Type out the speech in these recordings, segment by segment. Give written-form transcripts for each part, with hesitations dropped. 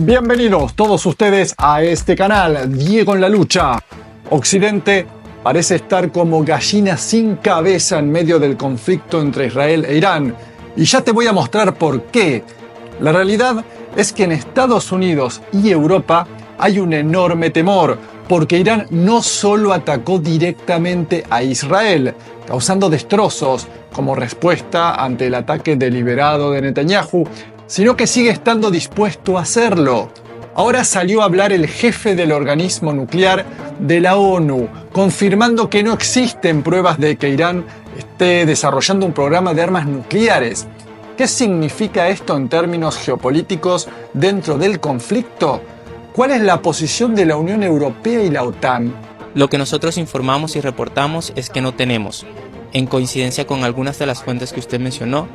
Bienvenidos todos ustedes a este canal, Diego en la Lucha. Occidente parece estar como gallina sin cabeza en medio del conflicto entre Israel e Irán. Y ya te voy a mostrar por qué. La realidad es que en Estados Unidos y Europa hay un enorme temor, porque Irán no solo atacó directamente a Israel, causando destrozos como respuesta ante el ataque deliberado de Netanyahu, sino que sigue estando dispuesto a hacerlo. Ahora salió a hablar el jefe del organismo nuclear de la ONU, confirmando que no existen pruebas de que Irán esté desarrollando un programa de armas nucleares. ¿Qué significa esto en términos geopolíticos dentro del conflicto? ¿Cuál es la posición de la Unión Europea y la OTAN? Lo que nosotros informamos y reportamos es que no tenemos, en coincidencia con algunas de las fuentes que usted mencionó,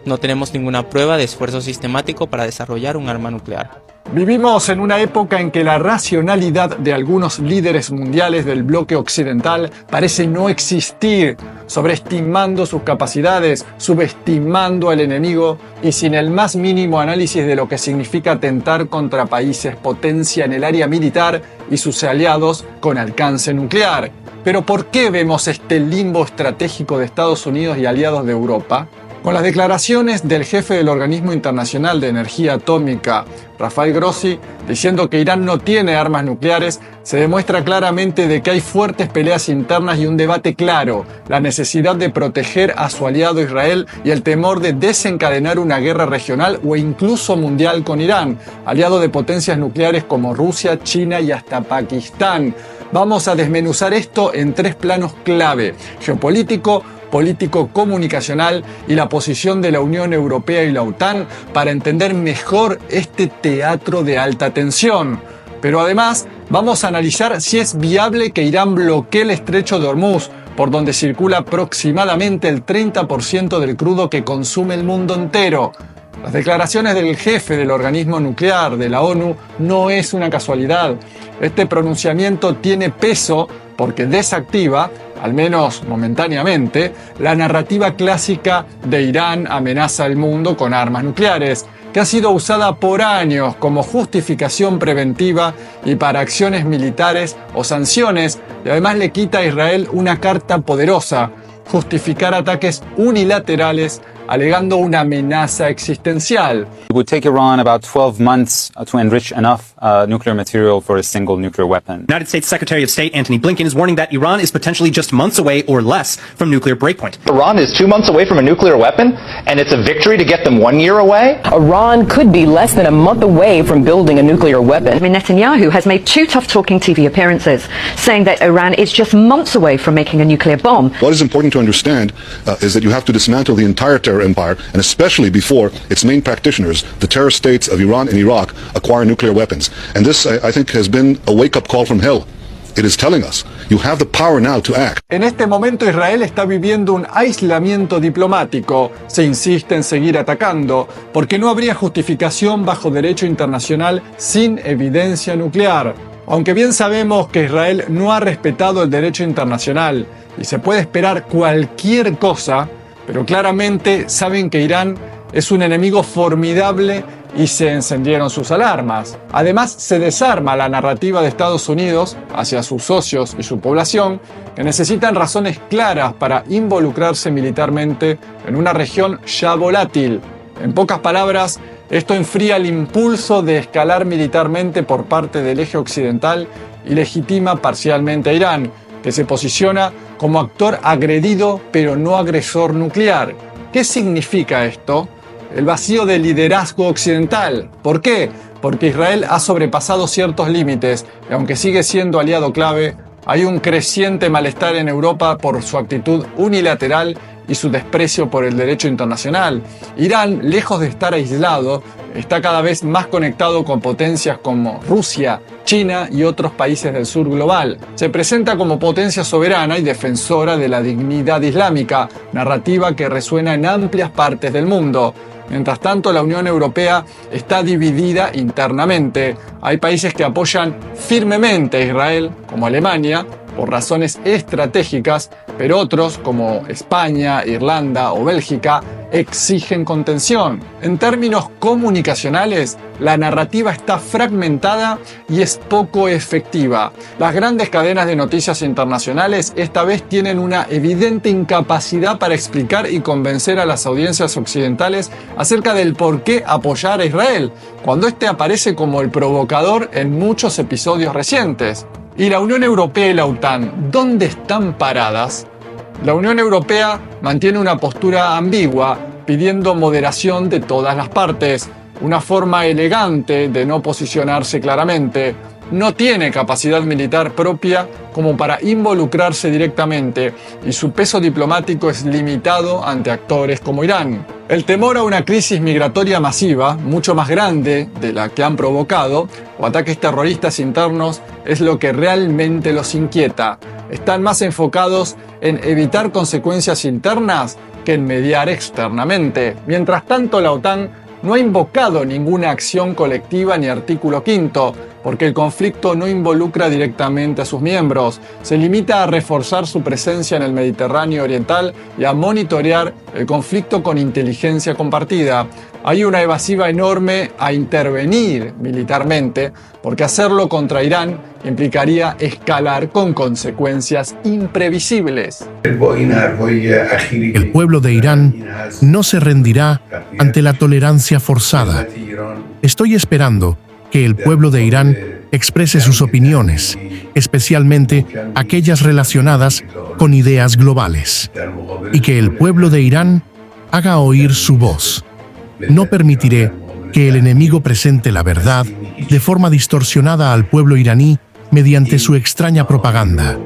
no tenemos ninguna prueba de esfuerzo sistemático para desarrollar un arma nuclear. Vivimos en una época en que la racionalidad de algunos líderes mundiales del bloque occidental parece no existir, sobreestimando sus capacidades, subestimando al enemigo y sin el más mínimo análisis de lo que significa atentar contra países potencia en el área militar y sus aliados con alcance nuclear. Pero ¿por qué vemos este limbo estratégico de Estados Unidos y aliados de Europa? Con las declaraciones del jefe del Organismo Internacional de Energía Atómica, Rafael Grossi, diciendo que Irán no tiene armas nucleares, se demuestra claramente de que hay fuertes peleas internas y un debate claro, la necesidad de proteger a su aliado Israel y el temor de desencadenar una guerra regional o incluso mundial con Irán, aliado de potencias nucleares como Rusia, China y hasta Pakistán. Vamos a desmenuzar esto en tres planos clave: geopolítico, político-comunicacional y la posición de la Unión Europea y la OTAN para entender mejor este teatro de alta tensión. Pero además vamos a analizar si es viable que Irán bloquee el estrecho de Hormuz, por donde circula aproximadamente el 30% del crudo que consume el mundo entero. Las declaraciones del jefe del organismo nuclear de la ONU no es una casualidad. Este pronunciamiento tiene peso porque desactiva, al menos momentáneamente, la narrativa clásica de Irán amenaza al mundo con armas nucleares, que ha sido usada por años como justificación preventiva y para acciones militares o sanciones, y además le quita a Israel una carta poderosa: justificar ataques unilaterales alegando una amenaza existencial. It would take Iran about 12 months to enrich enough nuclear material for a single nuclear weapon. United States Secretary of State Antony Blinken is warning that Iran is potentially just months away or less from nuclear breakpoint. Iran is 2 months away from a nuclear weapon, and it's a victory to get them 1 year away? Iran could be less than a month away from building a nuclear weapon. Netanyahu has made 2 tough-talking TV appearances, saying that Iran is just months away from making a nuclear bomb. What is important to understand is that you have to dismantle the entire terror empire, and especially before its main practitioners, the terror states of Iran and Iraq, acquire nuclear weapons. And this, I think, has been a wake-up call from hell. It is telling us, you have the power now to act. En este momento Israel está viviendo un aislamiento diplomático. Se insiste en seguir atacando, porque no habría justificación bajo derecho internacional sin evidencia nuclear. Aunque bien sabemos que Israel no ha respetado el derecho internacional y se puede esperar cualquier cosa, pero claramente saben que Irán es un enemigo formidable y se encendieron sus alarmas. Además, se desarma la narrativa de Estados Unidos hacia sus socios y su población, que necesitan razones claras para involucrarse militarmente en una región ya volátil. En pocas palabras, esto enfría el impulso de escalar militarmente por parte del eje occidental y legitima parcialmente a Irán, que se posiciona como actor agredido pero no agresor nuclear. ¿Qué significa esto? El vacío de liderazgo occidental. ¿Por qué? Porque Israel ha sobrepasado ciertos límites y aunque sigue siendo aliado clave, hay un creciente malestar en Europa por su actitud unilateral y su desprecio por el derecho internacional. Irán, lejos de estar aislado, está cada vez más conectado con potencias como Rusia, China y otros países del sur global. Se presenta como potencia soberana y defensora de la dignidad islámica, narrativa que resuena en amplias partes del mundo. Mientras tanto, la Unión Europea está dividida internamente. Hay países que apoyan firmemente a Israel, como Alemania, por razones estratégicas, pero otros, como España, Irlanda o Bélgica, exigen contención. En términos comunicacionales, la narrativa está fragmentada y es poco efectiva. Las grandes cadenas de noticias internacionales esta vez tienen una evidente incapacidad para explicar y convencer a las audiencias occidentales acerca del por qué apoyar a Israel, cuando este aparece como el provocador en muchos episodios recientes. ¿Y la Unión Europea y la OTAN, dónde están paradas? La Unión Europea mantiene una postura ambigua, pidiendo moderación de todas las partes, una forma elegante de no posicionarse claramente. No tiene capacidad militar propia como para involucrarse directamente y su peso diplomático es limitado ante actores como Irán. El temor a una crisis migratoria masiva, mucho más grande de la que han provocado, o ataques terroristas internos, es lo que realmente los inquieta. Están más enfocados en evitar consecuencias internas que en mediar externamente. Mientras tanto, la OTAN no ha invocado ninguna acción colectiva ni artículo 5, porque el conflicto no involucra directamente a sus miembros. Se limita a reforzar su presencia en el Mediterráneo Oriental y a monitorear el conflicto con inteligencia compartida. Hay una evasiva enorme a intervenir militarmente, porque hacerlo contra Irán implicaría escalar con consecuencias imprevisibles. El pueblo de Irán no se rendirá ante la tolerancia forzada. Estoy esperando que el pueblo de Irán exprese sus opiniones, especialmente aquellas relacionadas con ideas globales, y que el pueblo de Irán haga oír su voz. No permitiré que el enemigo presente la verdad de forma distorsionada al pueblo iraní mediante su extraña propaganda.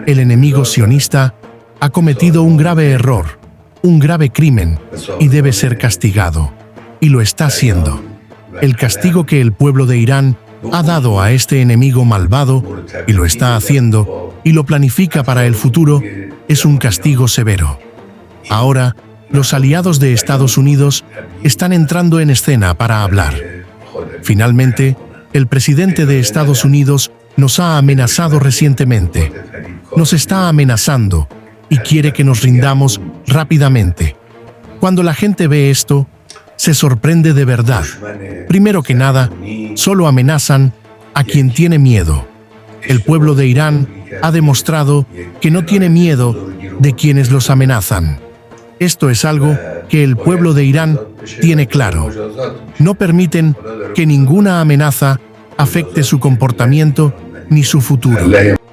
El enemigo sionista ha cometido un grave error, un grave crimen, y debe ser castigado. Y lo está haciendo. El castigo que el pueblo de Irán ha dado a este enemigo malvado, y lo está haciendo, y lo planifica para el futuro, es un castigo severo. Ahora, los aliados de Estados Unidos están entrando en escena para hablar. Finalmente, el presidente de Estados Unidos nos ha amenazado recientemente. Nos está amenazando y quiere que nos rindamos rápidamente. Cuando la gente ve esto, se sorprende de verdad. Primero que nada, solo amenazan a quien tiene miedo. El pueblo de Irán ha demostrado que no tiene miedo de quienes los amenazan. Esto es algo que el pueblo de Irán tiene claro. No permiten que ninguna amenaza afecte su comportamiento ni su futuro.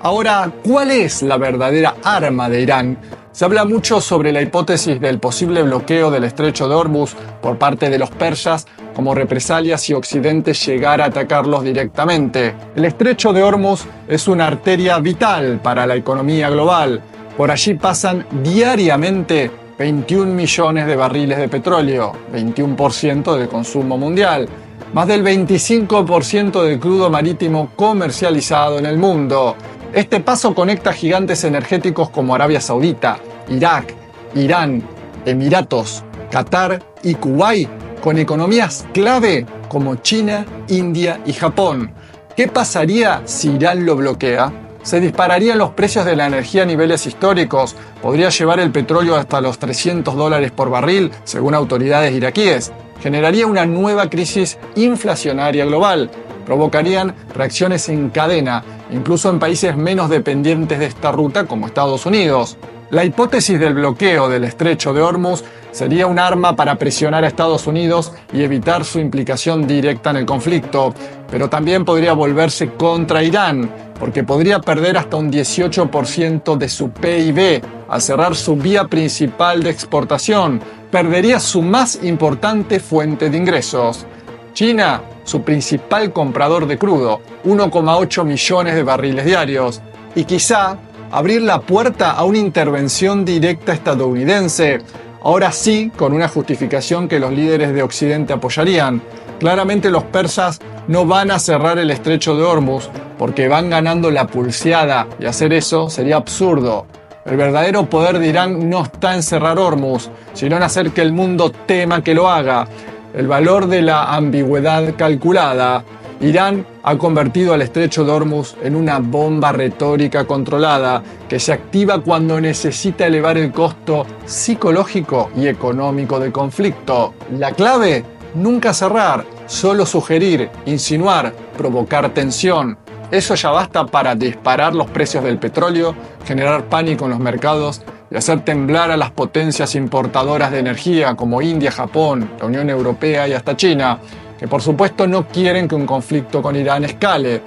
Ahora, ¿cuál es la verdadera arma de Irán? Se habla mucho sobre la hipótesis del posible bloqueo del estrecho de Hormuz por parte de los persas como represalia si Occidente llegara a atacarlos directamente. El estrecho de Hormuz es una arteria vital para la economía global. Por allí pasan diariamente 21 millones de barriles de petróleo, 21% del consumo mundial, más del 25% del crudo marítimo comercializado en el mundo. Este paso conecta gigantes energéticos como Arabia Saudita, Irak, Irán, Emiratos, Qatar y Kuwait, con economías clave como China, India y Japón. ¿Qué pasaría si Irán lo bloquea? Se dispararían los precios de la energía a niveles históricos, podría llevar el petróleo hasta los $300 por barril, según autoridades iraquíes. Generaría una nueva crisis inflacionaria global. Provocarían reacciones en cadena, incluso en países menos dependientes de esta ruta como Estados Unidos. La hipótesis del bloqueo del estrecho de Hormuz sería un arma para presionar a Estados Unidos y evitar su implicación directa en el conflicto, pero también podría volverse contra Irán, porque podría perder hasta un 18% de su PIB al cerrar su vía principal de exportación. Perdería su más importante fuente de ingresos. China, su principal comprador de crudo, 1,8 millones de barriles diarios, y quizá abrir la puerta a una intervención directa estadounidense, ahora sí con una justificación que los líderes de Occidente apoyarían. Claramente los persas no van a cerrar el estrecho de Hormuz porque van ganando la pulseada y hacer eso sería absurdo. El verdadero poder de Irán no está en cerrar Hormuz, sino en hacer que el mundo tema que lo haga. El valor de la ambigüedad calculada. Irán ha convertido al estrecho de Hormuz en una bomba retórica controlada que se activa cuando necesita elevar el costo psicológico y económico del conflicto. La clave: nunca cerrar, solo sugerir, insinuar, provocar tensión. Eso ya basta para disparar los precios del petróleo, generar pánico en los mercados y hacer temblar a las potencias importadoras de energía como India, Japón, la Unión Europea y hasta China, que por supuesto no quieren que un conflicto con Irán escale.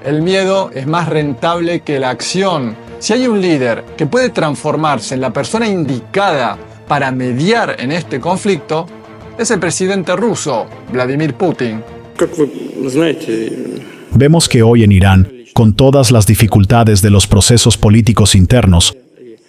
El miedo es más rentable que la acción. Si hay un líder que puede transformarse en la persona indicada para mediar en este conflicto, es el presidente ruso, Vladimir Putin. Vemos que hoy en Irán, con todas las dificultades de los procesos políticos internos,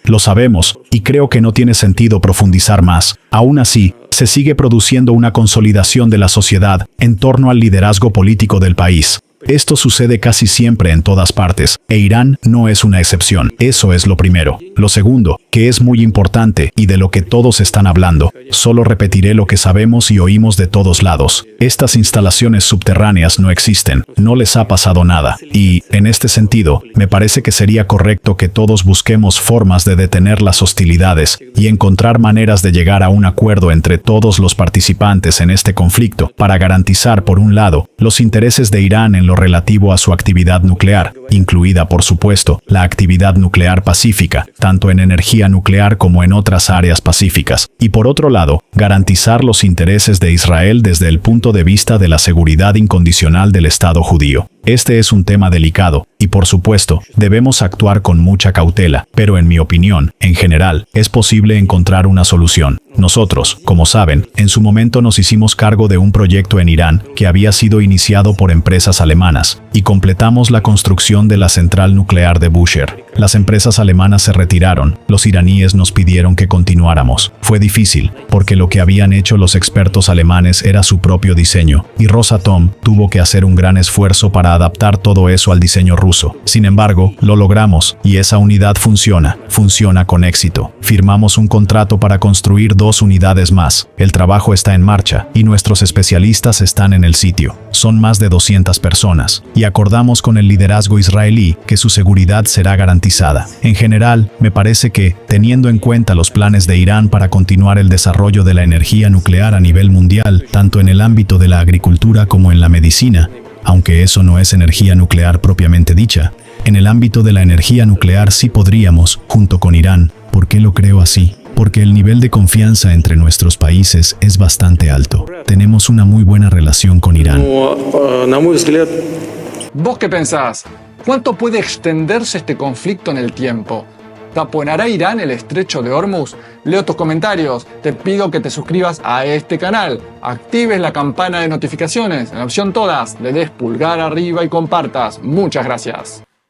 lo sabemos, y creo que no tiene sentido profundizar más. Aún así, se sigue produciendo una consolidación de la sociedad en torno al liderazgo político del país. Esto sucede casi siempre en todas partes, e Irán no es una excepción. Eso es lo primero. Lo segundo, que es muy importante y de lo que todos están hablando, solo repetiré lo que sabemos y oímos de todos lados. Estas instalaciones subterráneas no existen, no les ha pasado nada. Y, en este sentido, me parece que sería correcto que todos busquemos formas de detener las hostilidades y encontrar maneras de llegar a un acuerdo entre todos los participantes en este conflicto para garantizar, por un lado, los intereses de Irán en lo relativo a su actividad nuclear, incluida, por supuesto, la actividad nuclear pacífica, tanto en energía nuclear como en otras áreas pacíficas, y por otro lado, garantizar los intereses de Israel desde el punto de vista de la seguridad incondicional del Estado judío. Este es un tema delicado, y por supuesto, debemos actuar con mucha cautela, pero en mi opinión, en general, es posible encontrar una solución. Nosotros, como saben, en su momento nos hicimos cargo de un proyecto en Irán que había sido iniciado por empresas alemanas, y completamos la construcción de la central nuclear de Bushehr. Las empresas alemanas se retiraron, los iraníes nos pidieron que continuáramos. Fue difícil, porque lo que habían hecho los expertos alemanes era su propio diseño, y Rosatom tuvo que hacer un gran esfuerzo para adaptar todo eso al diseño ruso. Sin embargo, lo logramos, y esa unidad funciona con éxito. Firmamos un contrato para construir 2 unidades más. El trabajo está en marcha, y nuestros especialistas están en el sitio. Son más de 200 personas, y acordamos con el liderazgo israelí que su seguridad será garantizada. En general, me parece que, teniendo en cuenta los planes de Irán para continuar el desarrollo de la energía nuclear a nivel mundial, tanto en el ámbito de la agricultura como en la medicina, aunque eso no es energía nuclear propiamente dicha, en el ámbito de la energía nuclear sí podríamos, junto con Irán. ¿Por qué lo creo así? Porque el nivel de confianza entre nuestros países es bastante alto. Tenemos una muy buena relación con Irán. ¿Vos qué pensás? ¿Cuánto puede extenderse este conflicto en el tiempo? ¿Taponará Irán el estrecho de Hormuz? Leo tus comentarios. Te pido que te suscribas a este canal, actives la campana de notificaciones, en la opción todas, le des pulgar arriba y compartas. Muchas gracias.